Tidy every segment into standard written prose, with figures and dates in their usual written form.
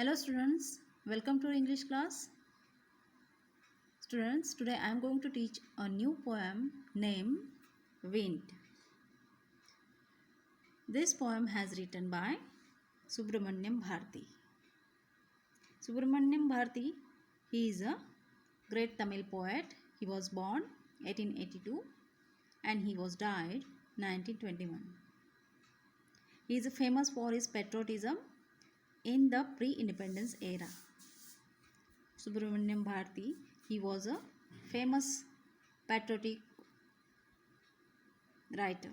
Hello students, welcome to our English class. Students, today I am going to teach a new poem named Wind. This poem has written by Subramanyam Bharati. Subramanyam Bharati, he is a great Tamil poet. He was born 1882 and he was died 1921. He is famous for his patriotism in the pre-independence era. Subramanyam Bharati, he was a famous patriotic writer.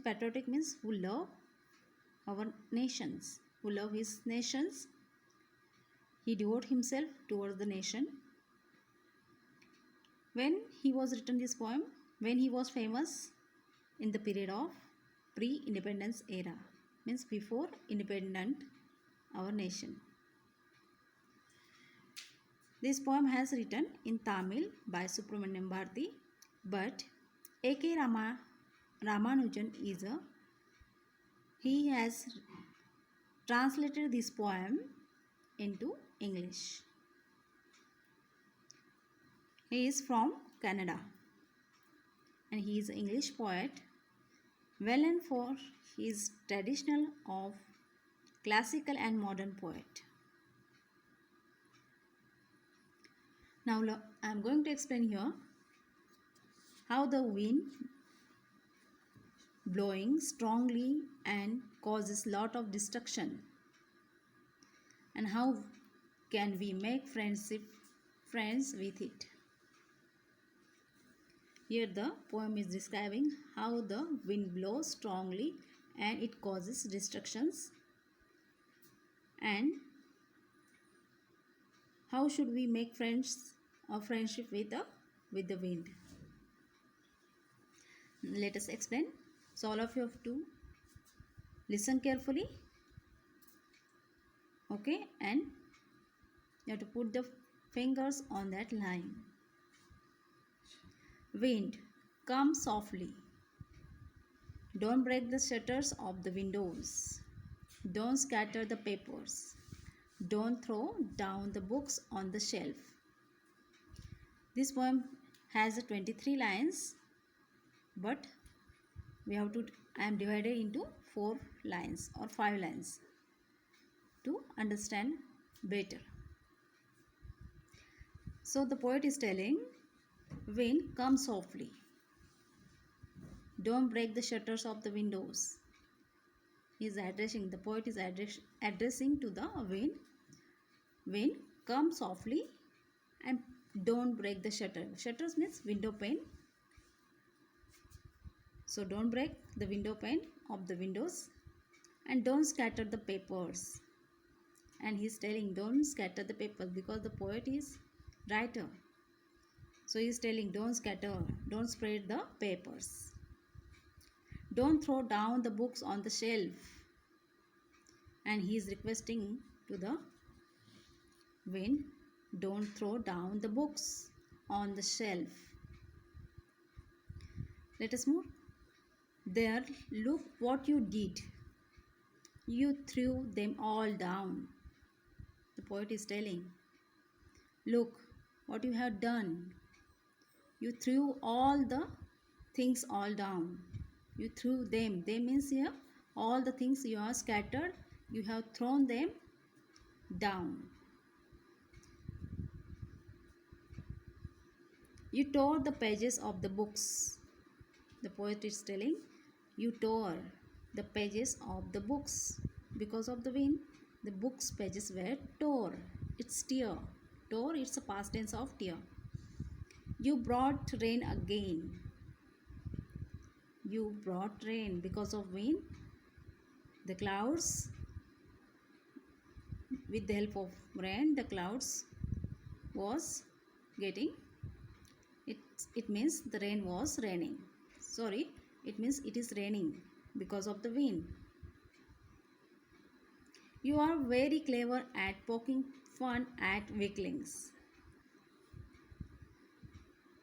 Patriotic means who love our nations, who love his nations. He devoted himself towards the nation. When he was written this poem, when he was famous in the period of pre-independence era, means before independent our nation. This poem has written in Tamil by Subramanyam Bharati, but A.K. Ramanujan he has translated this poem into English. He is from Canada and he is an English poet, well known for his traditional of classical and modern poet. Now I am going to explain here how the wind blowing strongly and causes lot of destruction, and how can we make friends with it. Here the poem is describing how the wind blows strongly and it causes destructions, and how should we make friends or friendship with the wind. Let us explain. So all of you have to listen carefully, okay, and you have to put the fingers on that line. Wind, come softly. Don't break the shutters of the windows. Don't scatter the papers. Don't throw down the books on the shelf. This poem has 23 lines, but I am divided into 4 lines or 5 lines to understand better. So the poet is telling, wind, come softly. Don't break the shutters of the windows. The poet is addressing to the wind. Wind, come softly and don't break the shutter. Shutters means window pane. So don't break the window pane of the windows and don't scatter the papers. And he's telling don't scatter the papers because the poet is writer. So he's telling don't scatter, don't spread the papers. Don't throw down the books on the shelf. And he is requesting to the wind, don't throw down the books on the shelf. Let us move. There, look what you did. You threw them all down. The poet is telling, look what you have done. You threw all the things all down. You threw them. They means here all the things you are scattered, you have thrown them down. You tore the pages of the books. The poet is telling, you tore the pages of the books. Because of the wind, the books pages were tore. It's tear. Tore, it's a past tense of tear. You brought rain again. You brought rain because of wind. The clouds, with the help of rain, the clouds was getting, it means the rain was raining. Sorry, it means it is raining because of the wind. You are very clever at poking fun at weaklings.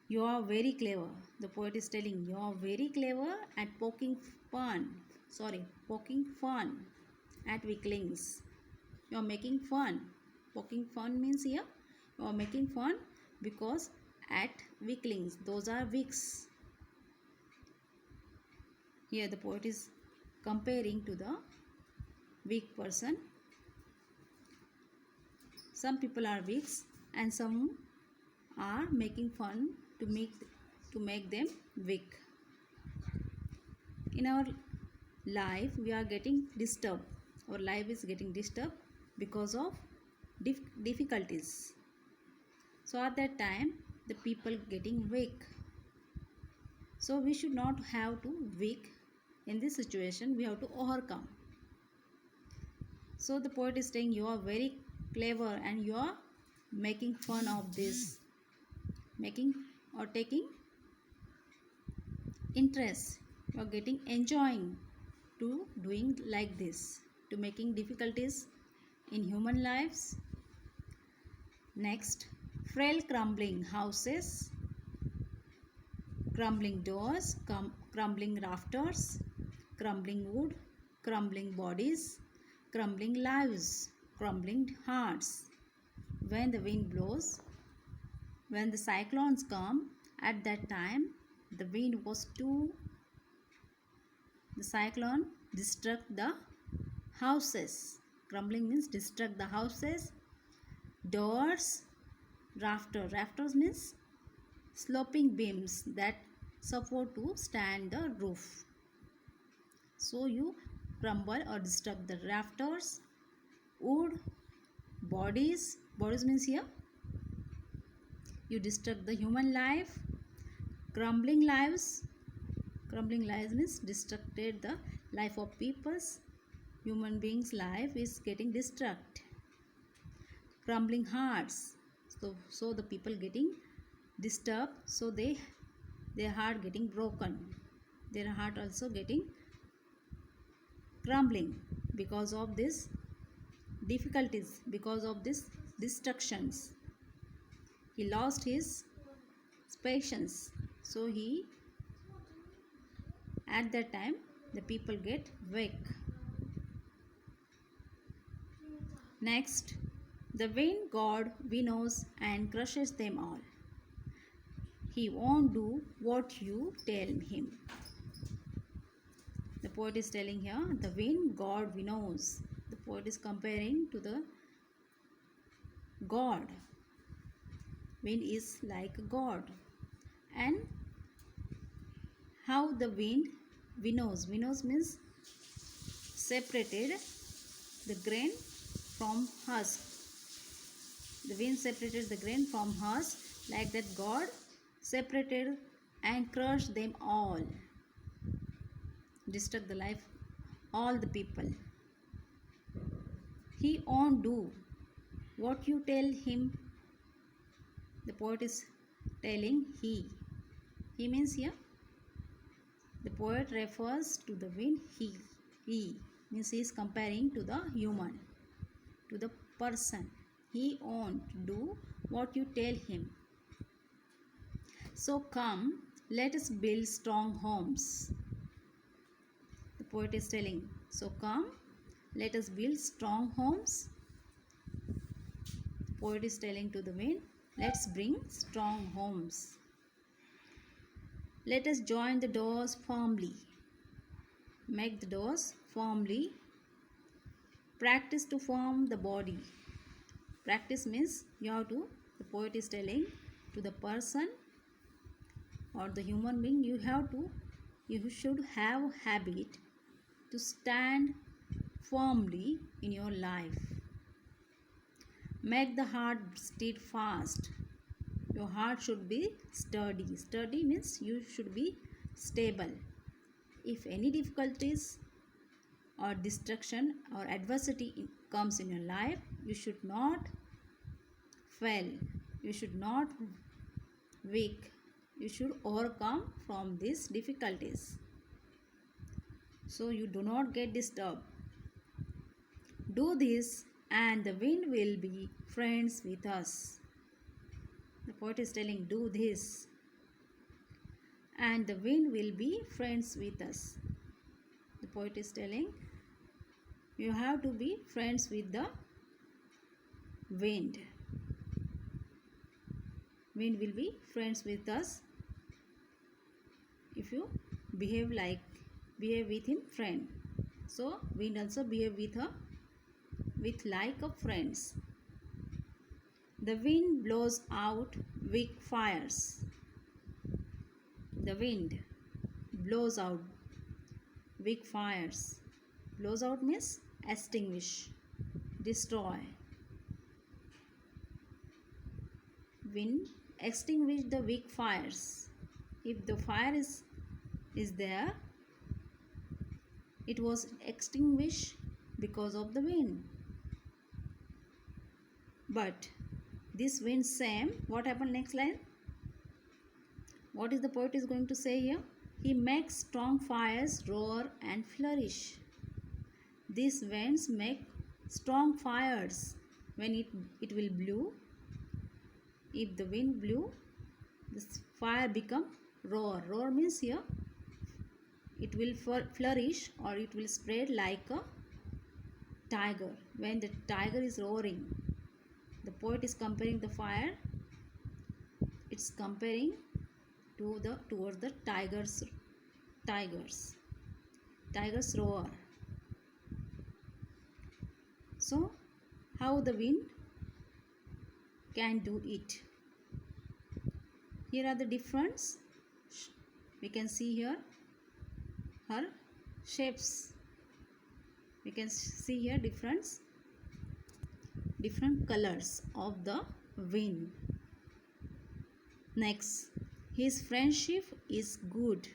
You are very clever. The poet is telling you are very clever at poking fun at weaklings. You are making fun. Poking fun means here you are making fun because at weaklings. Those are weaks. Here the poet is comparing to the weak person. Some people are weaks and some are making fun to make them weak. In our life we are getting disturbed. Our life is getting disturbed because of difficulties. So at that time the people getting weak. So we should not have to weak. In this situation we have to overcome. So the poet is saying you are very clever and you are making fun of this, making or taking interest. You are getting enjoying to doing like this, to making difficulties in human lives. Next, frail crumbling houses, crumbling doors, crumbling rafters, crumbling wood, crumbling bodies, crumbling lives, crumbling hearts. When the wind blows, when the cyclones come, at that time the wind was too. The cyclone destruct the houses. Crumbling means destruct the houses, doors, rafters means sloping beams that support to stand the roof. So you crumble or destruct the rafters, wood, bodies means here you destruct the human life, crumbling lives means destructed the life of peoples. Human beings life is getting destruct. Crumbling hearts, so the people getting disturbed, so their heart getting broken, their heart also getting crumbling because of this difficulties, because of this destructions. He lost his patience, so he at that time the people get weak. Next, the wind god winnows and crushes them all. He won't do what you tell him. The poet is telling here the wind god winnows. The poet is comparing to the god. Wind is like a god. And how the wind winnows. Winnows means separated the grain from husk. The wind separated the grain from husk, like that God separated and crushed them all. Destruct the life all the people. He won't do what you tell him. The poet is telling he. He means here the poet refers to the wind he. He means he is comparing to the human, to the person. He won't do what you tell him. So come, let us build strong homes. The poet is telling, so come, let us build strong homes. The poet is telling to the wind, let's bring strong homes. Let us join the doors firmly. Make the doors firmly. Practice to form the body. Practice means you have to, the poet is telling to the person or the human being, you should have habit to stand firmly in your life. Make the heart steadfast. Your heart should be sturdy. Sturdy means you should be stable. If any difficulties or destruction or adversity comes in your life, you should not fail. You should not weak. You should overcome from these difficulties. So you do not get disturbed. Do this and the wind will be friends with us. The poet is telling, do this and the wind will be friends with us. The poet is telling, you have to be friends with the wind. Wind will be friends with us if you behave with him friend. So wind also behave with her with like of friends. The wind blows out weak fires. The wind blows out weak fires. Blows out means extinguish, destroy. Wind extinguish the weak fires. If the fire is there, it was extinguished because of the wind. But this wind same, what happened next line? What is the poet is going to say here? He makes strong fires roar and flourish. These winds make strong fires when it will blow. If the wind blew, this fire become roar. Roar means here it will flourish or it will spread like a tiger. When the tiger is roaring, the poet is comparing the fire. It's comparing towards the tigers roar. So how the wind can do it? Here are the difference. We can see here her shapes. We can see here different colors of the wind. Next, his friendship is good.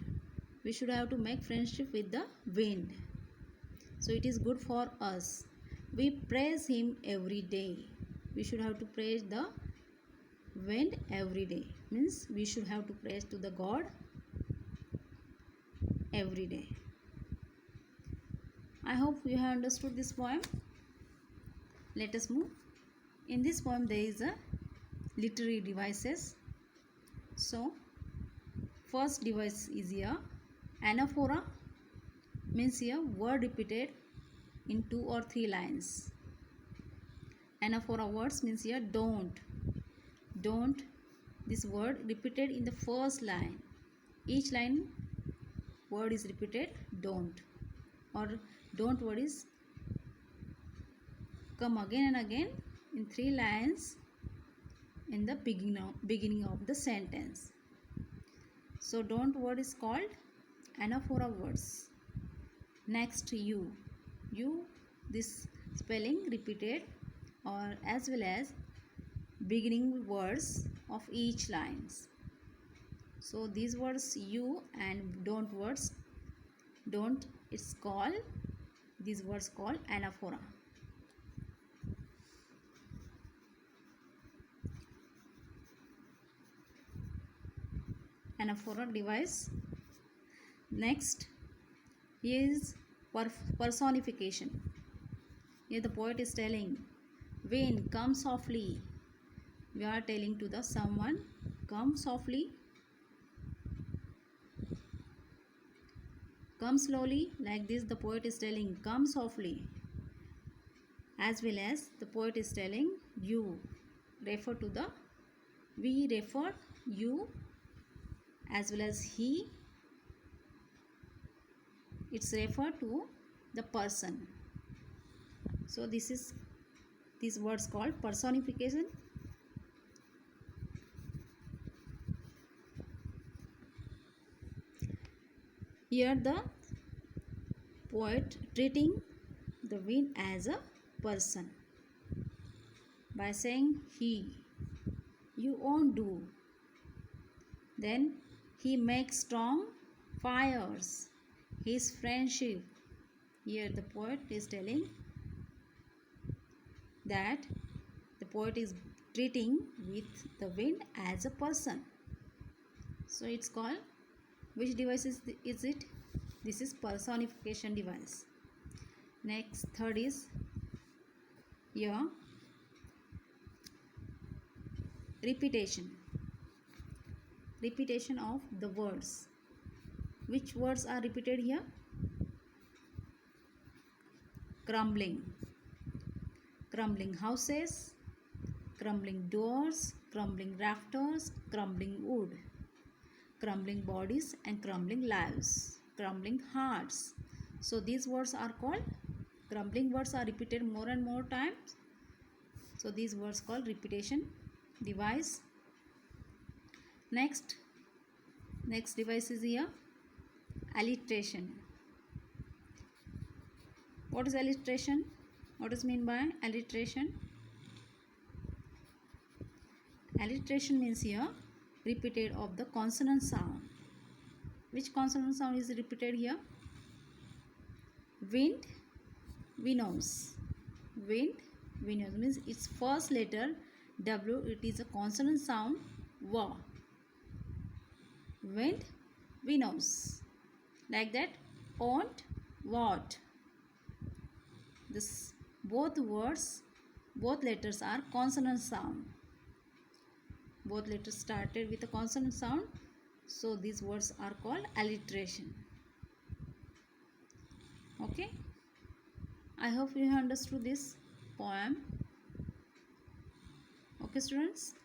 We should have to make friendship with the wind. So it is good for us. We praise him every day. We should have to praise the wind every day. Means we should have to praise to the God every day. I hope you have understood this poem. Let us move. In this poem there is a literary devices. So first device is here anaphora, means here word repeated in 2 or 3 lines. Anaphora words means here don't. This word repeated in the first line. Each line word is repeated don't, or don't word is come again and again in 3 lines in the beginning of the sentence. So don't word is called anaphora words. Next you this spelling repeated or as well as beginning words of each lines. So these words you and don't words, don't it's called, these words called anaphora. Anaphora device. Next is personification. Here the poet is telling wind come softly. We are telling to the someone come softly, come slowly. Like this the poet is telling come softly. As well as the poet is telling you refer to the, we refer you as well as he, it's referred to the person. So this words called personification. Here the poet treating the wind as a person by saying he, you won't do. Then he makes strong fires, his friendship. Here the poet is telling that the poet is treating with the wind as a person. So it's called, which device is it? This is personification device. Next, third is here repetition of the words. Which words are repeated here? Crumbling houses, crumbling doors, crumbling rafters, crumbling wood, crumbling bodies and crumbling lives, crumbling hearts. So these words are called, crumbling words are repeated more and more times. So these words called repetition device. Next device is here alliteration. What is alliteration? What is mean by alliteration? Alliteration means here repeated of the consonant sound. Which consonant sound is repeated here? Wind, winnows. Wind, winnows means its first letter W, it is a consonant sound W. Wind, winnows. Like that, want, what. This both words, both letters are consonant sound. Both letters started with a consonant sound. So these words are called alliteration. Okay. I hope you have understood this poem. Okay, students.